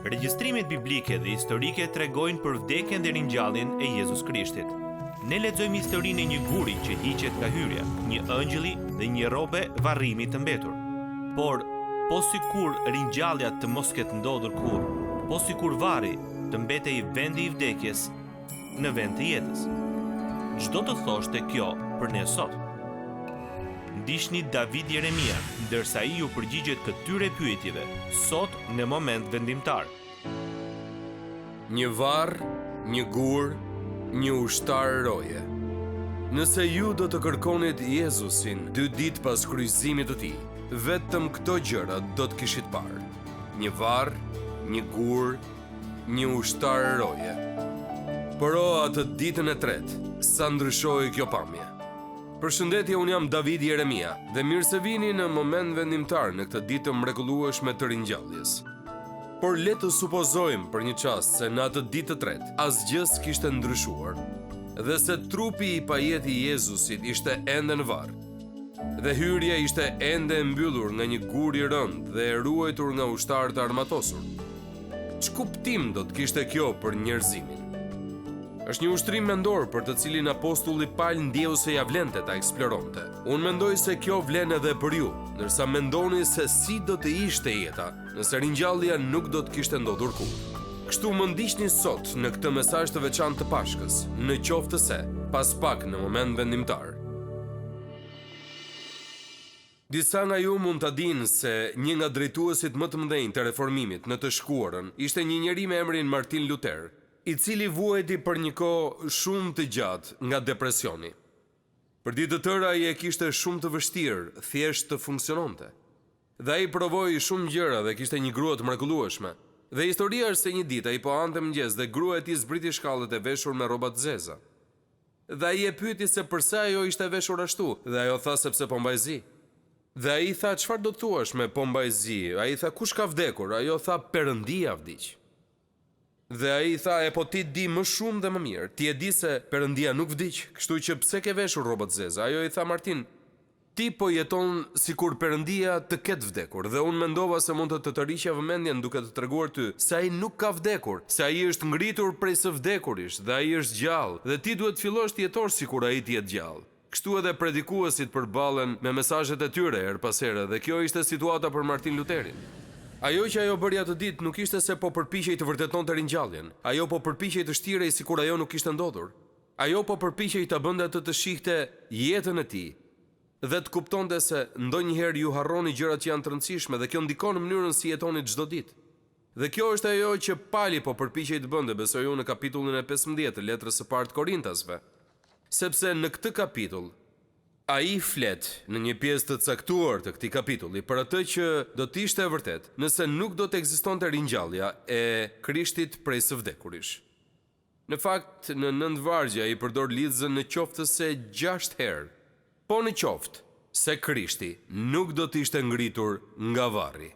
Regjistrimet biblike dhe historike tregojnë për vdekjen dhe ringjalljen e Jezus Krishtit. Ne lexojmë historinë e një guri që hiqet nga hyrja, një ëngjëlli dhe një robe varrimi të mbetur. Por, po sikur ringjallja të mos ketë ndodhur kurrë, po sikur varri të mbetej vendi i vdekjes në vend të jetës. Çdo të thoshte kjo për ne sot. Ndiqni David Jeremia, ndërsa ai ju përgjigjet këtyre pyetjeve, sot në moment vendimtar. Një varr, një gur, një ushtar roje. Nëse ju do të kërkonit Jezusin 2 ditë pas kryqëzimit të tij, vetëm këto gjëra do të kishit parë. Një varr, një gur, një ushtar roje. Por atë ditën e tretë, sa ndryshoi kjo pamje. Përshëndetje, unë jam David Jeremia dhe mirë se vini në moment vendimtar në këtë ditë të mrekullueshme të ringjalljes. Por le të supozojmë për një çast se në atë ditë të tretë asgjë s'kishte ndryshuar dhe se trupi i pajet i Jezusit ishte ende në varr dhe hyrja ishte ende e mbyllur nga një gur i rënd dhe e ruajtur nga ushtarë të armatosur. Ç'kuptim do të kishte kjo për njerëzimin? Është një ushtrim mendor për të cilin apostulli Paul ndjeu se ja vlente ta eksploronte. Unë mendoj se kjo vlen edhe për ju, ndërsa mendoni se si do të ishte jeta nëse ringjallja nuk do të kishte ndodhur kurrë. Kështu më ndiqni sot në këtë mesazh të veçantë të Pashkës, në qoftë se pas pak në moment vendimtar. Disa nga ju mund ta dinë se një nga drejtuesit më të mëdhenj të reformimit në të shkuarën ishte një njeri me emrin Martin Luther, i cili vuajti për një kohë shumë të gjatë nga depresioni. Për ditë të tëra ai e kishte shumë të vështirë, thjesht të funksiononte. Dhe ai provoi shumë gjëra dhe kishte një grua të mrekullueshme. Dhe historia është se një ditë ai po hante mëngjes dhe gruaja e tij zbriti shkallët e veshur me rroba të zeza. Dhe ai e pyeti se pse ajo ishte veshur ashtu, dhe ajo tha sepse po mbaj zi. Dhe ai tha, çfarë do të thuash me po mbaj zi? Ai tha, kush ka vdekur? Ajo tha, Perëndia vdiq. Dhe ai tha, e po ti di më shumë dhe më mirë, ti e di se Perëndia nuk vdiq, kështu që pse ke veshur rroba të zeza? Ajo i tha, Martin, ti po jeton sikur Perëndia të ketë vdekur, dhe unë mendova se mund të tërhiqja vëmendjen duke të treguar ty se ai nuk ka vdekur, se ai është ngritur prej së vdekurisht dhe ai është gjallë, dhe ti duhet fillosh të jetosh sikur ai të jetë gjallë. Kështu edhe predikuesit përballen me mesazhet e tyre her pas here, dhe kjo ishte situata për Martin Lutherin. Ajo që ajo bëri atë ditë nuk ishte se po përpiqej të vërtetonte ringjalljen. Ajo po përpiqej të shtirej sikur ajo nuk kishte ndodhur. Ajo po përpiqej ta bënte atë të shihte jetën e tij dhe të kuptonte se ndonjëherë ju harroni gjërat që janë të rëndësishme dhe kjo ndikon në mënyrën si jetoni çdo ditë. Dhe kjo është ajo që Pali po përpiqej të bënte, besoj unë, në kapitullin e 15 të letrës së parë të Korintasve. Sepse në këtë kapitull ai flet në një pjesë të caktuar të këtij kapitulli për atë që do të ishte e vërtet nëse nuk do të ekzistonte ringjallja e Krishtit prej së vdekurish. Në fakt, në 9 vargje ai përdor lidhjen në qoftë se 6 herë. Po në qoftë se Krishti nuk do të ishte ngritur nga varri.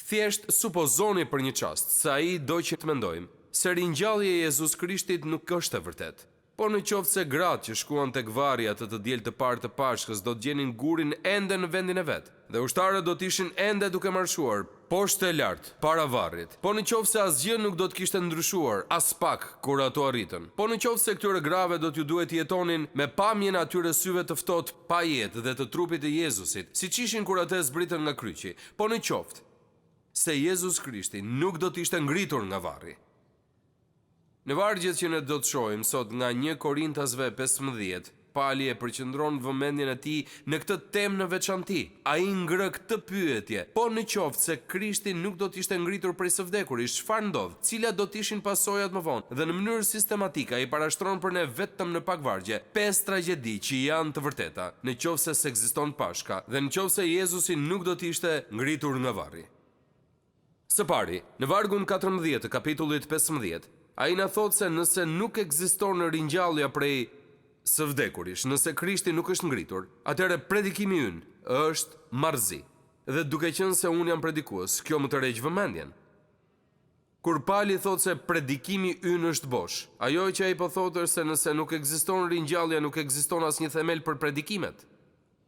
Thjesht supozoni për një çast se ai do që të mendojmë se ringjallja e Jezus Krishtit nuk është e vërtetë. Po në qoftë se gratë që shkuan tek varri atë të diel të parë të Pashkës do të gjenin gurin ende në vendin e vet, dhe ushtarët do të ishin ende duke marshuar poshtë e lart para varrit. Po në qoftë se asgjë nuk do të kishte ndryshuar as pak kur ato arritën. Po në qoftë se këtyre grave do t'ju duhet jetonin me pamjen e atyre syve të ftohtë pa jetë dhe të trupit të Jezusit, siç ishin kur ata zbritën nga kryqi. Po në qoftë se Jezus Krishti nuk do të ishte ngritur nga varri. Në vargjet që ne do të shohim sot nga 1 Korintasve 15, Pali e përqendron vëmendjen e tij në këtë temë në veçantë. Ai ngrë këtë pyetje: po në qoftë se Krishti nuk do të ishte ngritur prej së vdekurisht, çfarë ndodh? Cilat do të ishin pasojat më vonë? Dhe në mënyrë sistematike ai parashtron për ne vetëm në pak vargje 5 tragjedi që janë të vërteta, në qoftë se ekziston Pashka dhe në qoftë se Jezusi nuk do të ishte ngritur nga varri. Së pari, në vargun 14 të kapitullit 15, ai na thot se nëse nuk ekziston ringjallja prej së vdekurish, nëse Krishti nuk është ngritur, atëherë predikimi ynë është marrëzi. Dhe duke qenë se unë jam predikues, kjo më tërheq vëmendjen. Kur Pali thot se predikimi ynë është bosh, ajo që ai po thotë është se nëse nuk ekziston ringjallja, nuk ekziston asnjë themel për predikimet.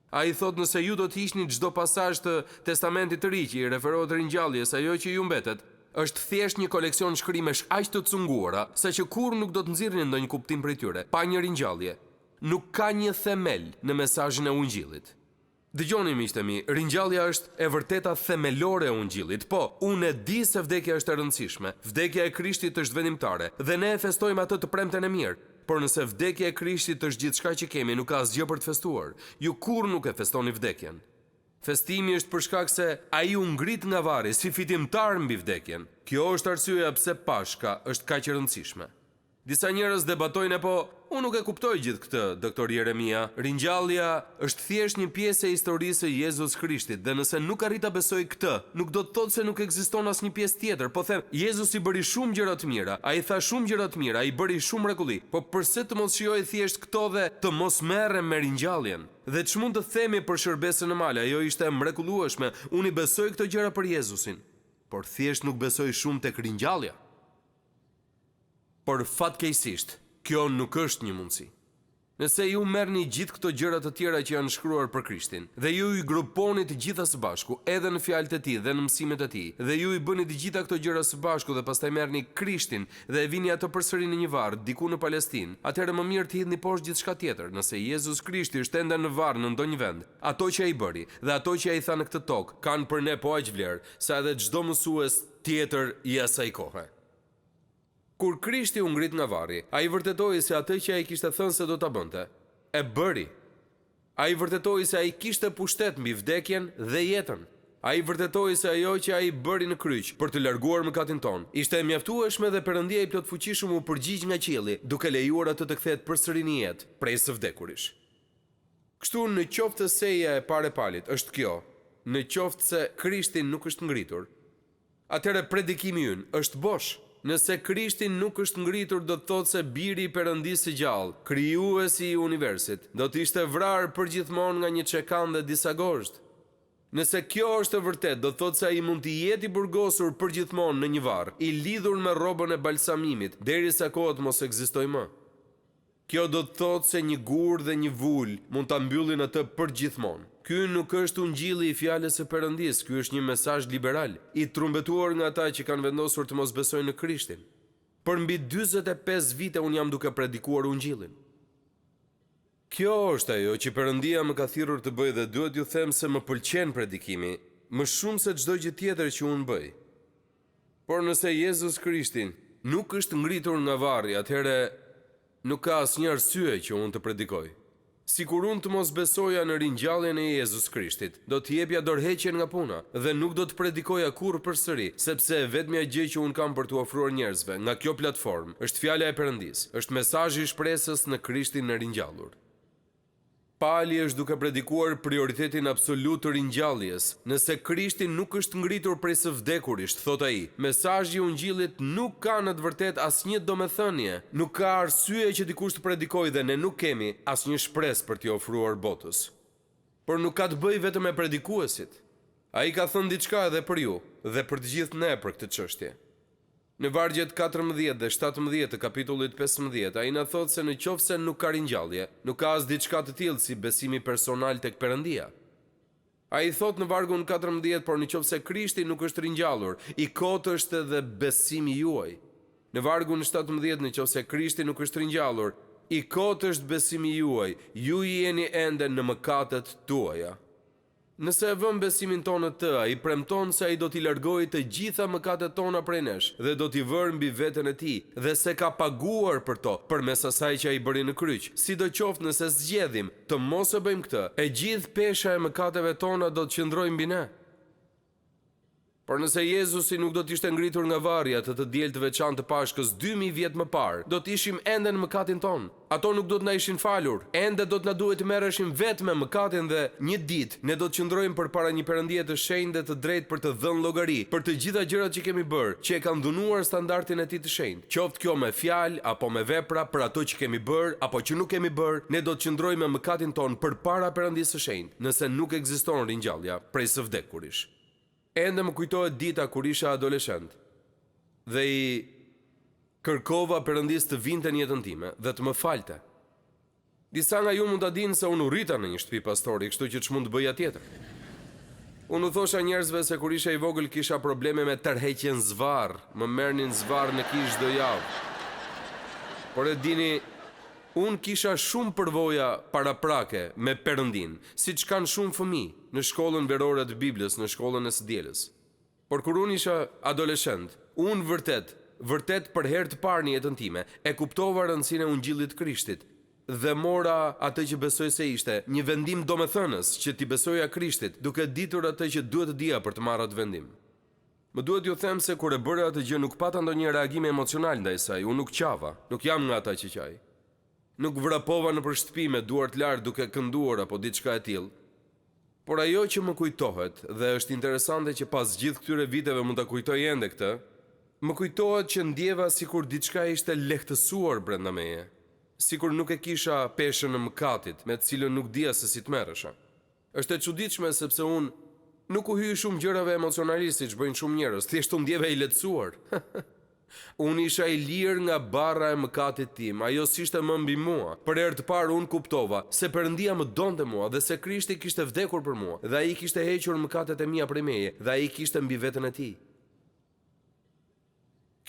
Ai thot nëse ju do të hiqni çdo pasazh të Testamentit të Ri që i referohet ringjalljes, ajo që ju mbetet Është thjesht një koleksion shkrimesh aq të cunguara, saqë kurrë nuk do të nxirrnin ndonjë kuptim prej tyre, pa një ringjallje. Nuk ka një themel në mesazhin e Ungjillit. Dëgjoni miqtë mi, ringjallja është e vërteta themelore e Ungjillit. Po, unë e di se vdekja është e rëndësishme. Vdekja e Krishtit është vendimtare dhe ne e festojmë atë të premten e mirë. Por nëse vdekja e Krishtit është gjithçka që kemi, nuk ka asgjë për të festuar. Ju kurrë nuk e festoni vdekjen. Festimi është për shkak se ai u ngrit nga varri si fitimtar mbi vdekjen. Kjo është arsyeja pse Pashka është kaq e rëndësishme. Disa njerëz debatojnë po unë nuk e kuptoj gjithë këtë, doktor Jeremia. Ringjallja është thjesht një pjesë e historisë së Jezus Krishtit dhe nëse nuk arrit ta besoj këtë, nuk do të thotë se nuk ekziston asnjë pjesë tjetër. Po them, Jezusi bëri shumë gjëra të mira, ai tha shumë gjëra të mira, ai bëri shumë mrekulli. Po pse të mos shijoj thjesht këto dhe të mos merrem me ringjalljen? Dhe ç'mund të themi për shërbesën e mal? Ajo ishte mrekullueshme. Unë i besoj këto gjëra për Jezusin, por thjesht nuk besoj shumë tek ringjallja. Por fatkeqësisht, kjo nuk është një mundësi. Nëse ju merrni gjithë këto gjëra të tjera që janë shkruar për Krishtin, dhe ju i gruponi të gjitha së bashku, edhe në fjalët e tij dhe në mësimet e tij, dhe ju i bëni të gjitha këto gjëra së bashku dhe pastaj merrni Krishtin dhe e vini atë përsëri në një varr diku në Palestinë, atëherë më mirë të hidhni poshtë gjithçka tjetër. Nëse Jezus Krishti është ende në varr në ndonjë vend, ato që ai bëri dhe ato që ai tha në këtë tokë kanë për ne po aq vlerë sa edhe çdo mësues tjetër i asaj kohe. Kur Krishti u ngrit nga varri, ai vërtetoi se atë që ai kishte thënë se do ta bënte, e bëri. Ai vërtetoi se ai kishte pushtet mbi vdekjen dhe jetën. Ai vërtetoi se ajo që ai bëri në kryq për të larguar mëkatin ton, ishte e mjaftueshme dhe Perëndia i plot fuqishëm u përgjigj nga qielli, duke lejuar atë të kthehet përsëri në jetë, prej së vdekurish. Kështu në qoftë se seja e parë e palit është kjo, në qoftë se Krishti nuk është ngritur, atëherë predikimi ynë është bosh. Nëse Krishti nuk është ngritur, do të thotë se biri i Perëndisë së gjallë, krijuesi i universit, do të ishte vrarë përgjithmonë nga një çekan dhe disa gozhd. Nëse kjo është e vërtetë, do të thotë se ai mund të jetë i burgosur përgjithmonë në një varr, i lidhur me rrobën e balsamimit, derisa koha të mos ekzistojë më. Kjo do të thotë se një gur dhe një vul mund ta mbyllin atë përgjithmonë. Ky nuk është ungjilli i fjalës së Perëndisë, ky është një mesazh liberal, i trumbetuar nga ata që kanë vendosur të mos besojnë në Krishtin. Për mbi 45 vite unë jam duke predikuar ungjillin. Kjo është ajo që Perëndia më ka thirrur të bëj dhe duhet ju them se më pëlqen predikimi, më shumë se çdo gjë tjetër që unë bëj. Por nëse Jezus Krishti nuk është ngritur nga varri, atëherë nuk ka asnjë arsye që unë të predikoj. Sikur unë të mos besoja në ringjalljen e Jezus Krishtit, do të jepja dorëheqjen nga puna dhe nuk do të predikoja kurrë përsëri, sepse vetmja gjë që unë kam për t'u ofruar njerëzve nga kjo platformë është fjala e Perëndisë, është mesazhi i shpresës në Krishtin e ringjallur. Pali është duke predikuar prioritetin absolut të ringjalljes. Nëse Krishti nuk është ngritur prej së vdekurisht, thot ai, mesazhi i ungjillit nuk ka në të vërtetë asnjë domethënie, nuk ka arsye që dikush të predikojë dhe ne nuk kemi asnjë shpresë për t'i ofruar botës. Por nuk ka të bëjë vetëm me predikuesit. Ai ka thënë diçka edhe për ju dhe për të gjithë ne për këtë çështje. Në vargjet 14 dhe 17 të kapitullit 15, ai na thotë se në qoftë se nuk ka ringjallje, nuk ka as diçka të tillë si besimi personal tek Perëndia. Ai thotë në vargun 14, por në qoftë se Krishti nuk është ringjallur, i kotë është edhe besimi juaj. Në vargun 17, në qoftë se Krishti nuk është ringjallur, i kotë është besimi juaj, ju jeni ende në mëkatet tuaja. Nëse e vëm besimin tonë të, ai premton se ai do t'i largojë të gjitha mëkatet tona prej nesh dhe do t'i vërë mbi veten e tij dhe se ka paguar për to përmes asaj që ai bëri në kryq. Sidoqoftë nëse zgjedhim të mos e bëjmë këtë, e gjithë pesha e mëkateve tona do të qëndrojë mbi ne. Por nëse Jezusi nuk do të ishte ngritur nga varri atë të diel të veçantë të Pashkës 2000 vjet më parë, do të ishim ende në mëkatin ton. Ato nuk do të na ishin falur. Ende do të na duhet të merreshim vetëm me mëkatin dhe një ditë ne do të qëndrojmë përpara një Perëndie të shenjtë dhe të drejtë për të dhënë llogari për të gjitha gjërat që kemi bërë, që e kanë dhunuar standardin e tij të shenjtë. Qoftë kjo me fjalë apo me vepra, për ato që kemi bërë apo që nuk kemi bërë, ne do të qëndrojmë me mëkatin ton përpara Perëndisë së shenjtë, nëse nuk ekziston ringjallja prej së vdekurish. Ende më kujtohet dita kur isha adoleshent dhe i kërkova Perëndisë të vinte në jetën time dhe të më falte. Disa nga ju mund ta dinë se unë urrita në një shtëpi pastori, kështu që ç'mund të bëja tjetër. Unë u thosha njerëzve se kur isha i vogël kisha probleme me tërheqjen zvarr, më merrnin zvarr në kishë çdo javë. Por e dini, unë kisha shumë përvoja paraprake me Perëndin, siç kanë shumë fëmijë në shkollën verore të Biblës, në shkollën e së dielës. Por kur unë isha adoleshent, unë vërtet për herë të parë në jetën time e kuptova rëndësinë e Ungjillit të Krishtit dhe mora atë që besoj se ishte një vendim domethënës që t'i besoja Krishtit, duke ditur atë që duhet të dija për të marrë atë vendim. Më duhet ju them se kur e bëra atë gjë nuk pata ndonjë reagim emocional ndaj saj, unë nuk qava, nuk jam nga ata që qaj. Nuk vrapova në shtëpi me duart lart duke kënduar apo diçka e tillë. Por ajo që më kujtohet, dhe është interesante që pas gjithë këtyre viteve mund ta kujtoj ende këtë, më kujtohet që ndjeva sikur diçka ishte lehtësuar brenda meje, sikur nuk e kisha peshën në mëkatit, me të cilën nuk dija se si të merresha. Është e çuditshme sepse unë nuk u hyj shumë gjërave emocionalisht siç bëjnë shumë njerëz, thjesht u ndjeva i lehtësuar. Unë isha i lirë nga barra e mëkatit tim, ajo s'ishte më mbi mua. Për herë të parë unë kuptova se Perëndia më donte mua dhe se Krishti kishte vdekur për mua, dhe ai kishte hequr mëkatet e mia prej meje, dhe ai kishte mbi veten e tij.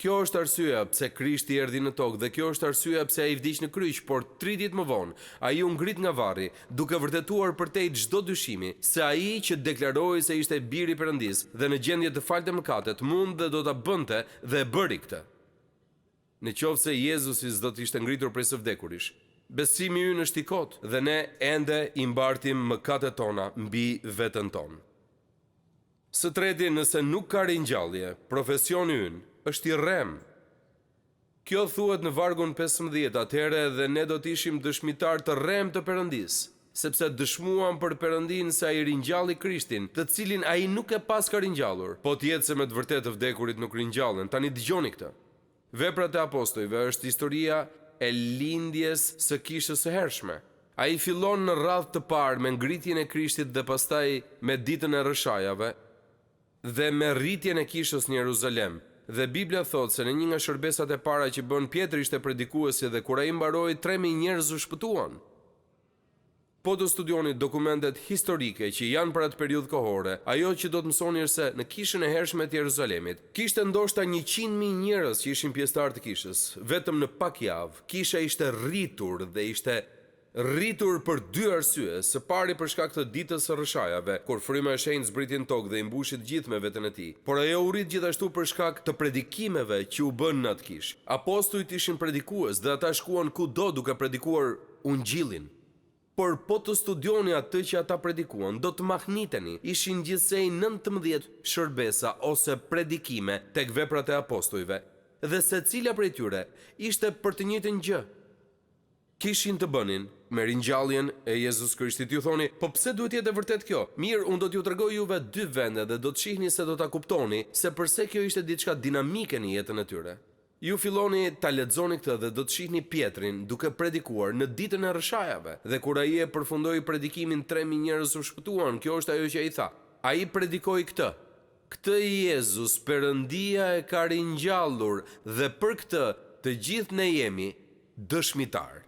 Kjo është arsyeja pse Krishti erdhi në tokë dhe kjo është arsyeja pse ai vdiq në kryq, por 3 ditë më vonë ai u ngrit nga varri, duke vërtetuar përtej çdo dyshimi se ai që deklaroi se ishte biri i Perëndis dhe në gjendje të falte mëkatet, mund dhe do ta bënte dhe e bëri këtë. Në qoftë se Jezusi s'do të ishte ngritur prej së vdekurish, besimi ynë është i kotë dhe ne ende i mbartim mëkatet tona mbi veten tonë. Së treti, nëse nuk ka ringjallje, profesioni ynë është i rrem. Kjo thuhet në vargun 15, atëherë dhe ne do të ishim dëshmitar të rrem të Perëndis, sepse dëshmuam për Perëndin se ai ringjalli Krishtin, të cilin ai nuk e pas ka ringjallur, po t'jetë se me të vërtetë të vdekurit nuk ringjallen. Tani dëgjoni këtë. Veprat e apostujve është historia e lindjes së kishës së hershme. Ai fillon në radhë të parë me ngritjen e Krishtit dhe pastaj me ditën e rëshajave dhe me rritjen e kishës në Jeruzalem. Dhe Biblia thot se në një nga shërbesat e para që bën Pjetri ishte predikuesi dhe kur ai mbaroi 3000 njerëz u shpëtuan. Po të studioni dokumentet historike që janë për atë periudhë kohore, ajo që do të mësoni është se në kishën e hershme të Jeruzalemit kishte ndoshta 100.000 njerëz që ishin pjesëtar të kishës. Vetëm në pak javë, kisha ishte rritur dhe ishte rritur për 2 arsye. Së pari për shkak të ditës së rëshajave, kur fryma e shenjtë zbriti në tokë dhe i mbushi të gjithë me veten e tij. Por ajo u rrit gjithashtu për shkak të predikimeve që u bën në atë kishë. Apostujt ishin predikues dhe ata shkuan kudo duke predikuar Ungjillin. Por po të studioni atë që ata predikuan, do të mahniteni. Ishin gjithsej 19 shërbesa ose predikime tek veprat e apostujve, dhe secila prej tyre ishte për të njëjtën gjë. Kishin të bënin me ringjalljen e Jezus Krishtit. Ju thoni, po pse duhet jetë e vërtet kjo? Mirë, unë do t'ju tregoj juve 2 vende dhe do të shihni se do ta kuptoni se përse kjo ishte diçka dinamike në jetën e tyre. Ju filloni ta lexoni këtë dhe do të shihni Pietrin duke predikuar në ditën e rëshajave. Dhe kur ai e përfundoi predikimin, 3000 njerëz u shpëtuan. Kjo është ajo që ai tha. Ai predikoi këtë. Këtë Jezus Perëndia e ka ringjallur dhe për këtë të gjithë ne jemi dëshmitar.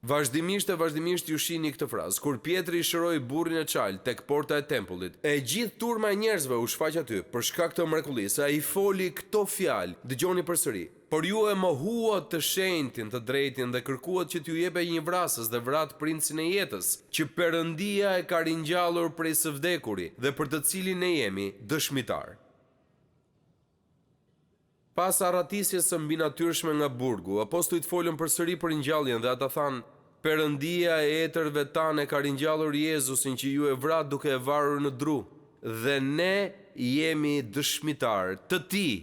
Vazhdimisht ju shihni këtë frazë. Kur Pietri shëroi burrin e çal tek porta e tempullit, e gjithë turma e njerëzve u shfaq aty për shkak të mrekullisë. Ai foli këto fjalë. Dëgjoni përsëri. Por ju e mohuat të shenjtin, të drejtin dhe kërkuat që t'ju jepej një vrasës dhe vrat princin e jetës, që Perëndia e ka ringjallur prej së vdekuri dhe për të cilin ne jemi dëshmitar. Pas arratisjes së mbinatyrshme nga burgu, apostujt folën përsëri për ringjalljen dhe ata thanë: Perëndia e etërve tanë ka ringjallur Jezusin që ju e vrat duke e varur në dru, dhe ne jemi dëshmitar të tij.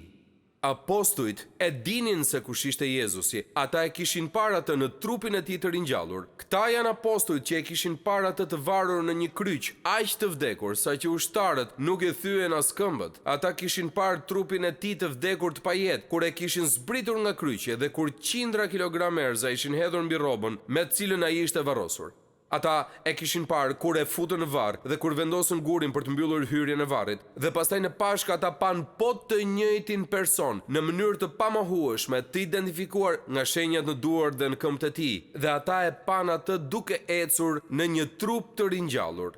Apostujt e dinin se kush ishte Jezusi. Ata e kishin parë atë në trupin e tij të ringjallur. Këta janë apostujt që e kishin parë atë të varur në një kryq, aq të vdekur sa që ushtarët nuk e thyen as këmbët. Ata kishin parë trupin e tij të vdekur të pajet, kur e kishin zbritur nga kryqi dhe kur qindra kilogram erza ishin hedhur mbi rrobën me të cilën ai ishte varrosur. Ata e kishin parë kur e futën në varr dhe kur vendosën gurin për të mbyllur hyrjen e varrit. Dhe pastaj në Pashkë ata pan po të njëjtin person në mënyrë të pamohueshme, të identifikuar nga shenjat në duar dhe në këmbët e tij. Dhe ata e pan atë duke ecur në një trup të ringjallur.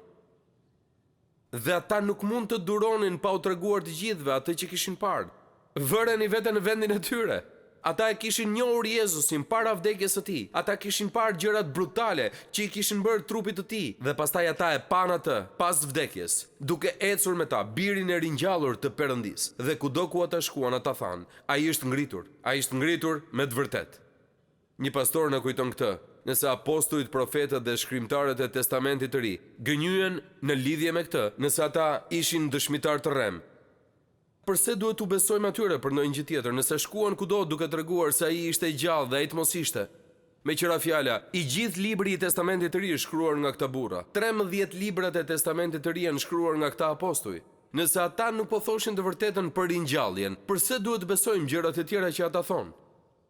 Dhe ata nuk mund të duronin pa u treguar të gjithëve atë që kishin parë. Vëren i vete në vendin e tyre. Ata e kishin njohur Jezusin para vdekjes së tij. Ata kishin parë gjërat brutale që i kishin bërë trupit të tij. Dhe pastaj ata e pan atë pas vdekjes, duke ecur me ta, birin e ringjallur të Perëndis. Dhe kudo ku ata shkuan, ata thanë, ai është ngritur. Ai është ngritur me të vërtetë. Një pastor na kujton këtë. Nëse apostujt, profetët dhe shkrimtarët e Testamentit të Ri gënjyen në lidhje me këtë, nëse ata ishin dëshmitar të rrem, përse duhet t'u besojmë atyre për ndonjë gjë tjetër, nëse shkuan kudo duke treguar se ai ishte i gjallë dhe ai të mos ishte? Me qëra fjala, i gjithë libri i Testamentit të Ri është shkruar nga këta burra. 13 librat e Testamentit të Ri janë shkruar nga këta apostuj. Nëse ata nuk po thoshin të vërtetën për ringjalljen, përse duhet të besojmë gjërat e tjera që ata thonë?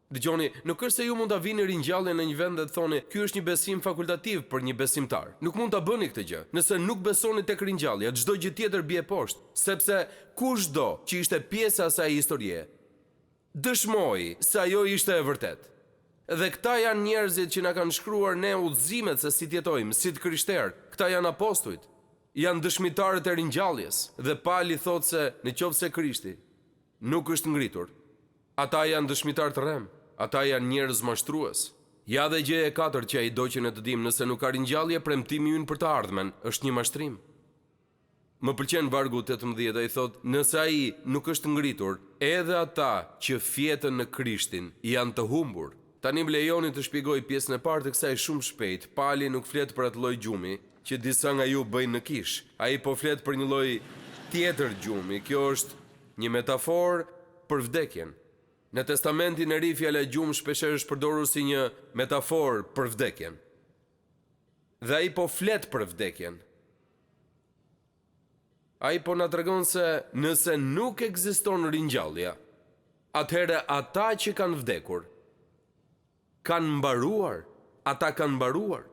Dëgjoni, nuk është se ju mund ta vini ringjalljen në një vend dhe të thoni, ky është një besim fakultativ për një besimtar. Nuk mund ta bëni këtë gjë. Nëse nuk besoni tek ringjallja, çdo gjë tjetër bie poshtë, sepse kushdo që ishte pjesë e asaj historie dëshmoi se ajo ishte e vërtetë. Dhe këta janë njerëzit që na kanë shkruar ne udhëzimet se si të jetojmë, si të krishterë. Këta janë apostujt. Janë dëshmitarët e ringjalljes. Dhe Pali thotë se nëse Krishti nuk është ngritur, ata janë dëshmitar të rrem. Ata janë njerëz mashtrues. Ja dhe gjëja e katërt që ai do që ne të dimë, nëse nuk ka ringjallje, premtimi ynë për të ardhmen është një mashtrim. Më pëlqen vargu 18, ai thotë, nëse ai nuk është ngritur, edhe ata që fjetën në Krishtin janë të humbur. Tani më lejoni të shpjegoj pjesën e parë të kësaj shumë shpejt. Pali nuk flet për atë lloj gjumi që disa nga ju bëjnë në kish. Ai po flet për një lloj tjetër gjumi. Kjo është një metaforë për vdekjen. Në Testamentin e Ri fjala gjumë shpeshherë është përdorur si një metaforë për vdekjen. Dhe ai po flet për vdekjen. Ai po na tregon se nëse nuk ekziston ringjallja, atëherë ata që kanë vdekur kanë mbaruar, ata kanë mbaruar.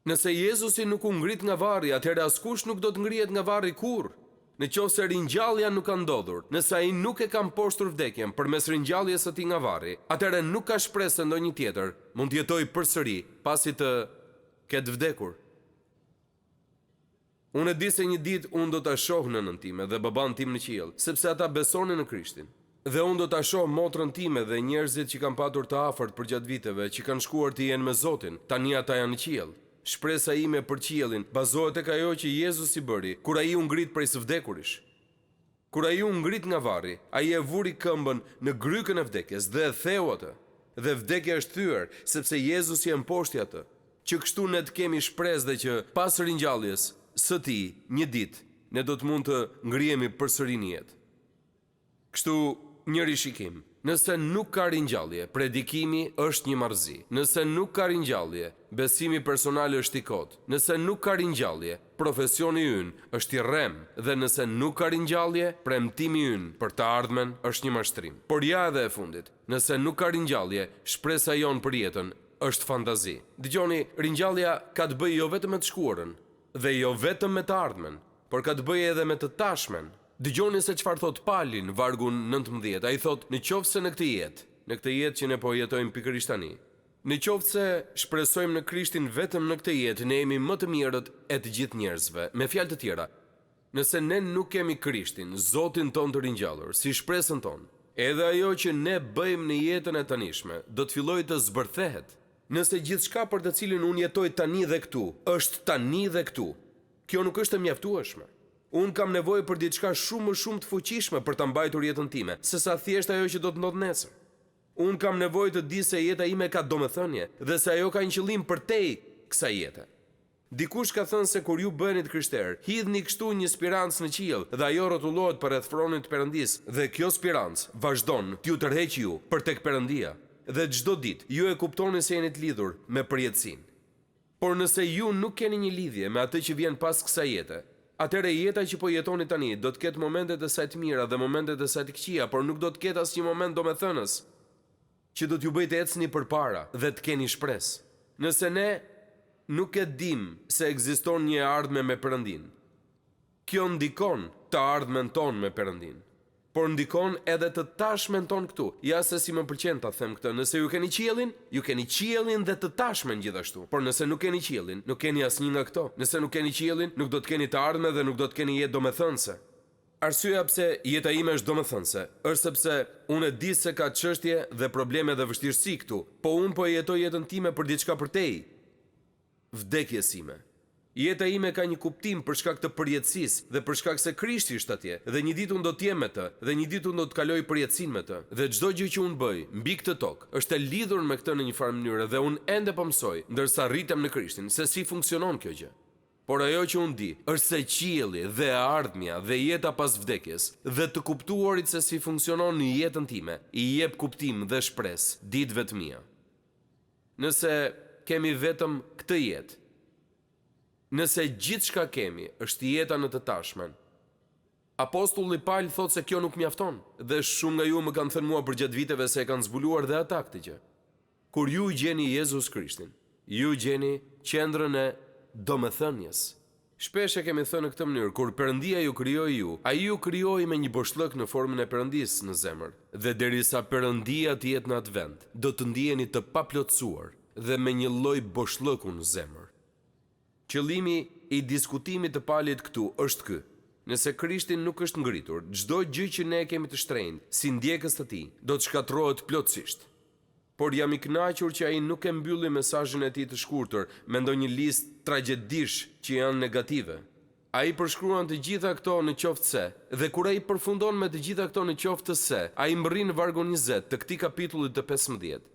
Nëse Jezusi nuk u ngrit nga varri, atëherë askush nuk do të ngrihet nga varri kurrë. Nëse ringjallja nuk ka ndodhur, nëse ai nuk e ka mposhtur vdekjen përmes ringjalljes së tij nga varri, atëherë nuk ka shpresë se ndonjë tjetër mund të jetojë përsëri pasi të ketë vdekur. Unë e di se një ditë unë do ta shoh nënën time dhe baban tim në qiell, sepse ata besonin në Krishtin. Dhe unë do ta shoh motrën time dhe njerëzit që kanë patur të afërt përgjatë viteve, që kanë shkuar të jenë me Zotin, tani ata janë në qiell. Shpresa ime për qiellin bazohet tek ajo që Jezusi bëri kur ai u ngrit prej së vdekurish. Kur ai u ngrit nga varri, ai e vuri këmbën në grykën e vdekjes dhe e theu atë. Dhe vdekja është thyer sepse Jezusi e mposhti atë. Që kështu ne të kemi shpresë dhe që pas ringjalljes së tij, një ditë ne do të mund të ngrihemi përsëri në jetë. Kështu njëri shikim. Nëse nuk ka ringjallje, predikimi është një marrëzi. Nëse nuk ka ringjallje, besimi personal është i kotë. Nëse nuk ka ringjallje, profesioni ynë është i rrem. Dhe nëse nuk ka ringjallje, premtimi ynë për të ardhmen është një mashtrim. Por ja edhe e fundit, nëse nuk ka ringjallje, shpresa jonë për jetën është fantazi. Dëgjoni, ringjallja ka të bëjë jo vetëm me të shkuarën dhe jo vetëm me të ardhmen, por ka të bëjë edhe me të tashmen. Dëgjoni se çfarë thot Pali në vargun 19. Ai thot, nëse në këtë jetë që ne po jetojmë pikërisht tani, nëse shpresojmë në Krishtin vetëm në këtë jetë, ne jemi më të mirët e të gjithë njerëzve. Me fjalë të tjera, nëse ne nuk kemi Krishtin, Zotin ton të ringjallur, si shpresën ton, edhe ajo që ne bëjmë në jetën e tanishme do të fillojë të zbërthehet. Nëse gjithçka për të cilin unë jetoj tani dhe këtu, është tani dhe këtu, kjo nuk është e mjaftueshme. Unë kam nevojë për diçka shumë më shumë të fuqishme për ta mbajtur jetën time, sesa thjesht ajo që do të ndodh nesër. Unë kam nevojë të di se jeta ime ka domethënie dhe se ajo ka një qëllim përtej kësaj jete. Dikush ka thënë se kur ju bëheni të krishterë, hidhni kështu një spirancë në qiell dhe ajo rrotullohet përreth fronit të Perëndis dhe kjo spirancë vazhdon t'ju tërheqë ju për tek Perëndia dhe çdo ditë ju e kuptoni se jeni të lidhur me përjetësinë. Por nëse ju nuk keni një lidhje me atë që vjen pas kësaj jete, atëherë jeta që po jetoni tani do të ketë momentet e saj të mira dhe momentet e saj të këqija, por nuk do të ketë asnjë moment domethënës që do t'ju bëjë të ecni përpara dhe të keni shpresë. Nëse ne nuk e dim se ekziston një ardhme me Perëndin, kjo ndikon të ardhmen tonë me Perëndin. por ndikon edhe të tashmen ton këtu. Ja se si më pëlqen ta them këtë, nëse ju keni qiellin dhe të tashmen gjithashtu. Por nëse nuk keni qiellin, nuk keni asnjë nga këto. Nëse nuk keni qiellin, nuk do të keni të ardhmen dhe nuk do të keni jetë domethënëse. Arsyeja pse jeta ime është domethënëse, është sepse unë e di se ka çështje dhe probleme dhe vështirësi këtu, po unë po jetoj jetën time për diçka përtej vdekjes sime. Jeta ime ka një kuptim për shkak të përjetësisë dhe për shkak se Krishti është atje, dhe një ditë unë do të jem me të, dhe një ditë unë do të kaloj përjetësinë me të. Dhe çdo gjë që unë bëj mbi këtë tokë është e lidhur me këtë në një farë mënyrë dhe unë ende po mësoj, ndërsa rritem në Krishtin, se si funksionon kjo gjë. Por ajo që unë di është se qielli dhe e ardhmja dhe jeta pas vdekjes dhe të kuptuarit se si funksionon në jetën time i jep kuptim dhe shpresë ditëve të mia. Nëse kemi vetëm këtë jetë, nëse gjithë shka kemi është jeta në të tashmen, Apostulli Paul thot se kjo nuk mjafton, dhe shumë nga ju më kanë thënë mua për gjatë viteve se e kanë zbuluar dhe ata këtë gjë. Kur ju gjeni Jezus Krishtin, ju gjeni qendrën e domethënies. Shpesh e kemi thënë në këtë mënyrë, kur Perëndia ju krijoi ju, ai ju krijoi me një boshllëk në formën e Perëndisë në zemër, dhe derisa Perëndia të jetë në atë vend, do të ndiheni të paplotësuar dhe me një lloj boshllëku në zemër. Qëllimi i diskutimit të Paulit këtu është ky. Nëse Krishti nuk është ngritur, çdo gjë që ne kemi të shtrenjtë si ndjekës të tij, do të shkatërrohet plotësisht. Por jam i kënaqur që ai nuk e mbylli mesazhin e tij të shkurtër me ndonjë listë tragjedish që janë negative. Ai përshkruan të gjitha këto në qoftë se, dhe kur ai përfundon me të gjitha këto në qoftë se, ai mbërrin në vargun 20 të këtij kapitulli të 15.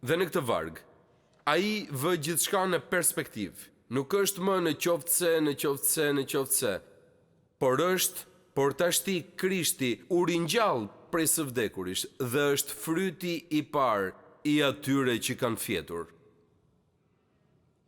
Dhe në këtë varg, ai vë gjithçka në perspektivë. Nuk është më në qoftë se, por tashti Krishti u ringjall prej së vdekuris dhe është fryti i parë i atyre që kanë fjetur.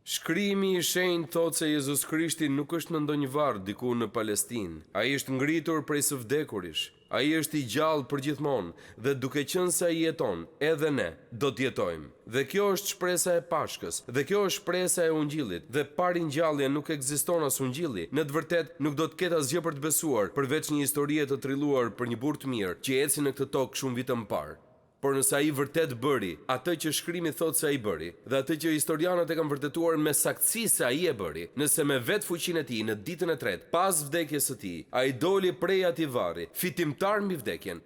Shkrimi i shenjtë thotë se Jezus Krishti nuk është në ndonjë varr diku në Palestinë. Ai është ngritur prej së vdekuris. Ai është i gjallë përgjithmonë dhe duke qenë se ai jeton, edhe ne do të jetojmë. Dhe kjo është shpresa e Pashkës, dhe kjo është shpresa e Ungjillit, dhe paringjallja nuk ekziston as Ungjilli. Në të vërtetë nuk do të ketë asgjë për të besuar përveç një historie të trilluar për një burr të mirë që eci në këtë tokë shumë vite më parë. Por nëse ai vërtet bëri atë që shkrimi thotë se ai bëri, dhe atë që historianët e kanë vërtetuar me saktësi se ai e bëri, nëse me vetë fuqinë e tij në ditën e tretë, pas vdekjes së tij, ai doli prej atij varri, fitimtar mbi vdekjen,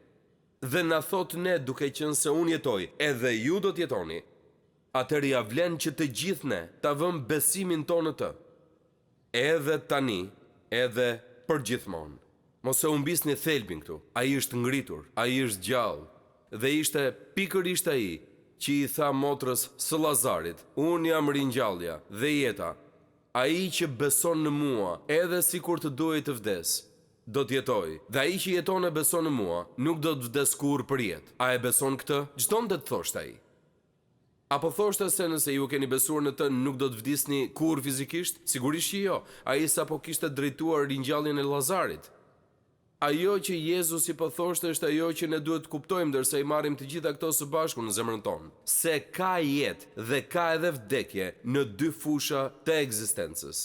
dhe na thotë ne duke qenë se unë jetoj, edhe ju do të jetoni, atëherë ja vlen që të gjithë ne ta vëmë besimin tonë në të. Edhe tani, edhe përgjithmonë. Mos e humbisni thelbin këtu. Ai është ngritur, ai është gjallë. Dhe ishte pikërisht ai që i tha motrës së Lazarit, unë jam ringjallja dhe jeta. Ai që beson në mua, edhe sikur të duhej të vdes, do të jetojë. Dhe ai që jeton e beson në mua, nuk do të vdes kurrë për jetë. A e beson këtë? Ç'donte të thoshte ai? Apo thoshte se nëse ju keni besuar në të nuk do të vdisni kurrë fizikisht? Sigurisht që jo. Ai sapo kishte drejtuar ringjalljen e Lazarit. Ajo që Jezus i po thoshte është ajo që ne duhet të kuptojmë ndërsa i marrim të gjitha këto së bashku në zemrën tonë. Se ka jetë dhe ka edhe vdekje në dy fusha të ekzistencës.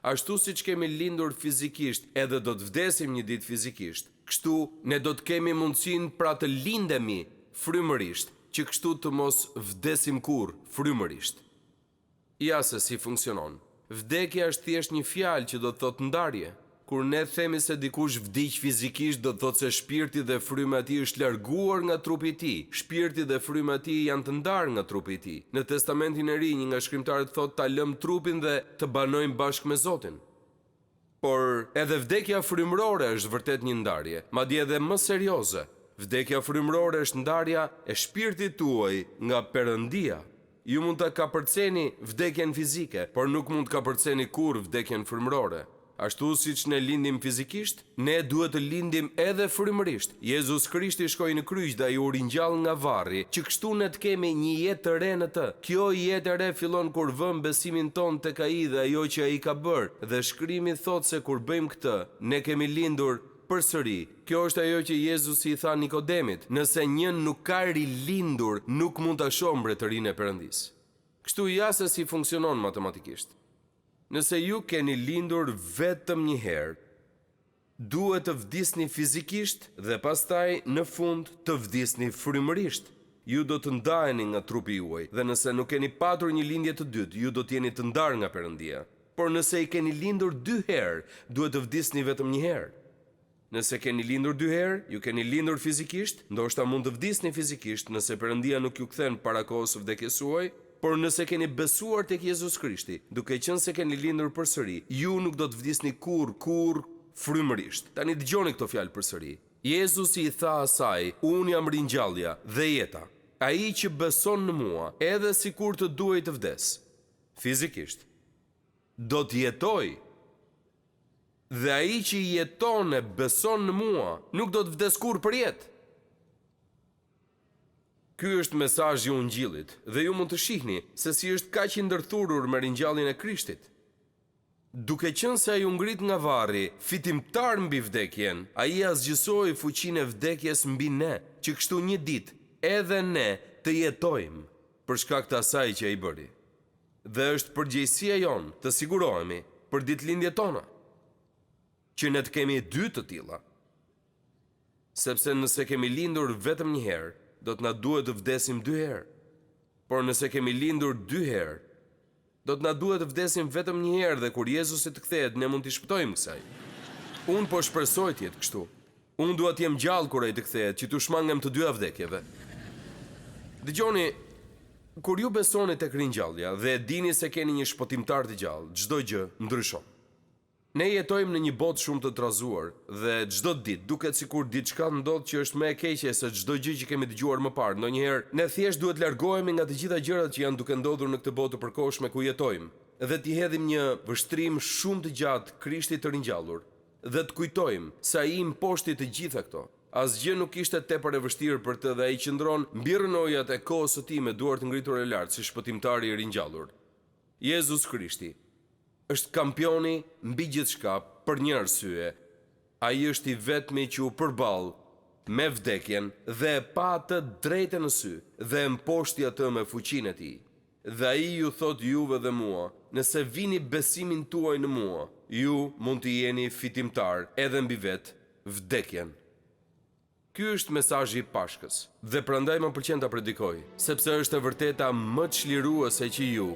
Ashtu siç kemi lindur fizikisht, edhe do të vdesim një ditë fizikisht. Kështu ne do të kemi mundësinë pra të lindemi frymërisht, që kështu të mos vdesim kurrë frymërisht. Ja se si funksionon. Vdekja është thjesht një fjalë që do të thotë ndarje. Kur ne themi se dikush vdiq fizikisht, do të thotë se shpirti dhe fryma e tij është larguar nga trupi i tij. Shpirti dhe fryma e tij janë të ndarë nga trupi i tij. Në Testamentin e Ri, një nga shkrimtarët thotë ta lëm trupin dhe të banojmë bashkë me Zotin. Por edhe vdekja frymërore është vërtet një ndarje, madje edhe më serioze. Vdekja frymërore është ndarja e shpirtit tuaj nga Perëndia. Ju mund ta kapërceni vdekjen fizike, por nuk mund të kapërceni kurrë vdekjen frymërore. Ashtu siç ne lindim fizikisht, ne duhet të lindim edhe frymërisht. Jezus Krishti shkoi në kryq dhe ai u ringjall nga varri, që kështu ne të kemi një jetë të re në të. Kjo jetë e re fillon kur vëm besimin ton tek ai dhe ajo që ai ka bërë. Dhe shkrimi thotë se kur bëjmë këtë, ne kemi lindur përsëri. Kjo është ajo që Jezus i tha Nikodemit, nëse një nuk ka rilindur, nuk mund ta shohë mbretërinë e Perëndisë. Kështu ja se si funksionon matematikisht. Nëse ju keni lindur vetëm një herë, duhet të vdisni fizikisht dhe pastaj në fund të vdisni frymërisht. Ju do të ndaheni nga trupi juaj, dhe nëse nuk keni patur një lindje të dytë, ju do të jeni të ndarë nga Perëndia. Por nëse i keni lindur 2 herë, duhet të vdisni vetëm 1 herë. Nëse keni lindur 2 herë, ju keni lindur fizikisht, ndoshta mund të vdisni fizikisht nëse Perëndia nuk ju kthen para kohës së vdekjes suaj, por nëse keni besuar tek Jezus Krishti, duke qenë se keni lindur përsëri, ju nuk do të vdisni kurrë frymërisht. Tani dëgjoni këto fjalë përsëri. Jezusi i tha asaj: "Unë jam ringjallja dhe jeta. Ai që beson në mua, edhe sikur të duhej të vdes fizikisht, do të jetoj. Dhe ai që jeton e beson në mua, nuk do të vdes kurrë për jetë." Ky është mesazhi i Ungjillit, dhe ju mund të shihni se si është kaq i ndërthurur me ringjalljen e Krishtit. Duke qenë se ai u ngrit nga varri, fitimtar mbi vdekjen, ai asgjësoi fuqinë e vdekjes mbi ne, që kështu një ditë edhe ne të jetojmë për shkak të asaj që ai bëri. Dhe është përgjegjësia jonë të sigurohemi për ditëlindjet tona, që ne të kemi 2 të tilla. Sepse nëse kemi lindur vetëm 1 herë, do të na duhet të vdesim 2 herë. Por nëse kemi lindur 2 herë, do të na duhet të vdesim vetëm 1 herë, dhe kur Jezusi të kthehet, ne mund t'i shpëtojmë kësaj. Unë po shpresoj të jetë kështu. Unë dua të jem gjallë kur ai të kthehet, që t'u shmangem të 2 vdekjeve. Dëgjoni, kur ju besoni tek ringjallja dhe e dini se keni një shpëtimtar të gjallë, çdo gjë ndryshon. Ne jetojmë në një botë shumë të trazuar dhe çdo ditë duket sikur diçka ndodh që është më e keqe se çdo gjë që kemi dëgjuar më parë. Ndonjëherë ne thjesht duhet largohemi nga të gjitha gjërat që janë duke ndodhur në këtë botë të përkohshme ku jetojmë, dhe t'i hedhim një vështrim shumë të gjatë Krishtit të ringjallur, dhe të kujtojmë se ai imposhti të gjitha këto. Asgjë nuk ishte tepër e vështirë për të, dhe ai qëndron mbi rrënojat e kohës së tij me duart ngritur e lartë si shpëtimtari i ringjallur. Jezus Krishti është kampioni mbi gjithçka për një arsye. Ai është i vetmi që u përball me vdekjen dhe e pa atë drejtë në sy dhe e mposhti atë me fuqinë e tij. Dhe ai ju thot juve dhe mua: nëse vini besimin tuaj në mua, ju mund të jeni fitimtar edhe mbi vetë vdekjen. Ky është mesazhi i Pashkës, dhe prandaj më pëlqen ta predikoj, sepse është e vërteta më çliruese që ju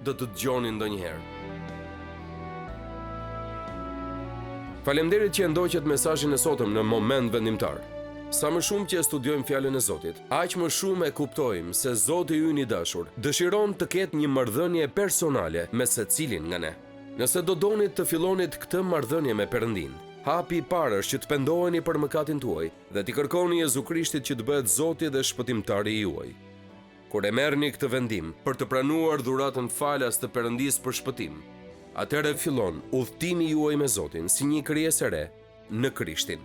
do të dëgjoni ndonjëherë. Faleminderit që ndoqët mesazhin e sotëm në moment vendimtar. Sa më shumë që studiojmë fjalën e Zotit, aq më shumë e kuptojmë se Zoti ynë i dashur dëshiron të ketë një marrëdhënie personale me secilin nga ne. Nëse do donit të fillonit këtë marrëdhënie me Perëndin, hapi i parë është që të pendoheni për mëkatin tuaj dhe t'i kërkoni Jezu Krishtit që të bëhet Zoti dhe shpëtimtari juaj. Kur e merrni këtë vendim për të pranuar dhuratën falas të Perëndisë për shpëtim, atëherë fillon udhëtimi juaj me Zotin si një krijesë e re në Krishtin.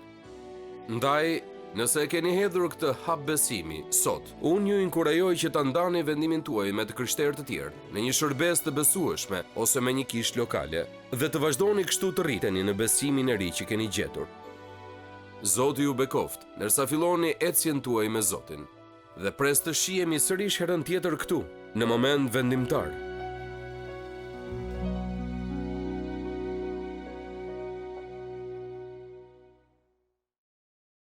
Ndaj, nëse e keni hedhur këtë hap besimi sot, unë ju inkurajoj që ta ndani vendimin tuaj me të krishterë të tjerë, në një shërbes të besueshme ose me një kishë lokale, dhe të vazhdoni kështu të rriteni në besimin e ri që keni gjetur. Zoti ju bekoft, ndërsa filloni ecjen tuaj me Zotin, dhe pres të shihemi sërish herën tjetër këtu, në moment vendimtar.